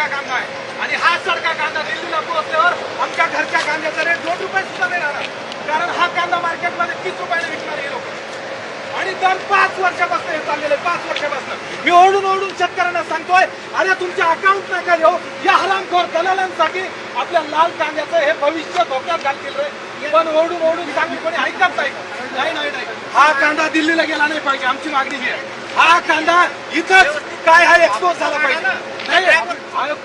सडका कांदा आहे आणि हा सडका कांदा दिल्लीला पोहोचल्यावर आमच्या घरच्या कांद्याचा रेट 2 रुपये सुद्धा नाही राहणार, कारण हा कांदा मार्केटमध्ये 30 रुपयाने विकणार हे लोक. आणि दर 5 वर्षापासून हे चाललेलं आहे, 5 वर्षापासून. मी ओढून ओढून शेतकऱ्यांना सांगतोय, अरे तुमचे अकाउंट नका देऊ या हरामखोर दलालांसाठी. आपल्या लाल कांद्याचं हे भविष्य धोक्यात घालतील रे. पण ओढून ओढून सांगू कोणी ऐकत नाही. नाही, हा कांदा दिल्लीला गेला नाही पाहिजे, आमची मागणी ही आहे. हा कांदा इथंच काय हा एक्सपोज झाला पाहिजे. नाही आयोग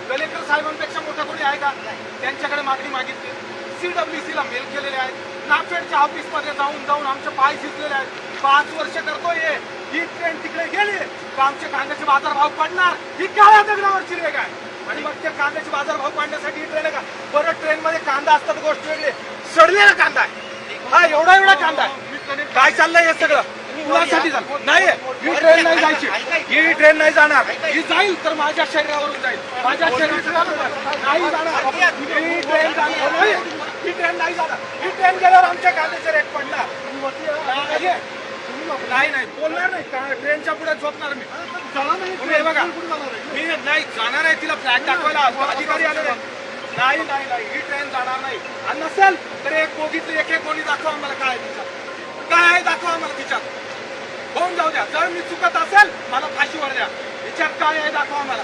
कलेक्टर साहेबांपेक्षा मोठा कोणी आहे का? त्यांच्याकडे मागणी मागितली, CWC ला मेल केलेले आहेत, नाफेडच्या ऑफिस मध्ये जाऊन आमचे पाय शिजलेले आहेत. 5 वर्ष करतोय ही ट्रेन तिकडे गेली तर आमचे कांद्याचे बाजारभाव पडणार. ही काळ्या दगडावरची रेग आहे. आणि मग त्या कांद्याचे बाजारभाव पाडण्यासाठी ही ट्रेन आहे का? परत ट्रेन मध्ये कांदा असतात गोष्ट वेगळी, सडलेला कांदा आहे हा. एवढा कांदा आहे. काय चाललंय हे सगळं मुलासाठी झालं नाही. ही ट्रेन नाही जायची, ही ट्रेन नाही जाणार. ही जाईल तर माझ्या शरीरावरून जाईल, माझ्या शरीरावर नाही जाणार. ही ट्रेन जाणार नाही, ही ट्रेन नाही जाणार. ही ट्रेन गेल्यावर आमच्या कांद्याचे रेट पडणार नाही. बोलणार नाही, ट्रेनच्या पुढे झोपणार मी. तुम्ही बघा, मी नाही जाणार आहे. तिला फ्लॅग दाखवायला अधिकारी आलेले नाही. ही ट्रेन जाणार नाही. आणि नसेल तर एक बोगीतली एक कोणी दाखवा आम्हाला काय तिच्यात, काय आहे दाखवा आम्हाला तिच्यात. होऊन जाऊ द्या. जर मी चुकत असेल मला फाशीवर द्या. विचार काय आहे दाखवा आम्हाला.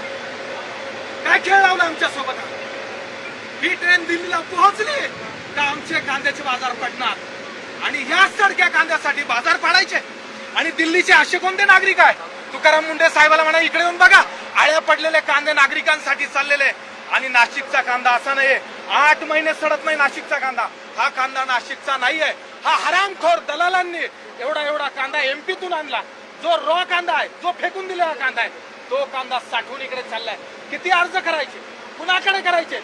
काय खेळ लावला आमच्या सोबत? ही ट्रेन दिल्लीला पोहोचली का आमचे कांद्याचे बाजार पडणार. आणि या सडक्या कांद्यासाठी बाजार पाडायचे. आणि दिल्लीचे असे कोणते नागरिक आहे? तुकाराम मुंडे साहेबाला म्हणा इकडे येऊन बघा, आळ्या पडलेले कांदे नागरिकांसाठी चाललेले. आणि नाशिकचा कांदा असा नाहीये, 8 महिने सडत नाही नाशिकचा कांदा. हा कांदा नाशिकचा नाहीये. हा हरामखोर दलालांनी एवढा कांदा MP तून आणला. जो रॉ कांदा आहे, जो फेकून दिलेला कांदा आहे, तो कांदा साठवून इकडे चाललाय. किती अर्ज करायचे, कुणाकडे करायचे?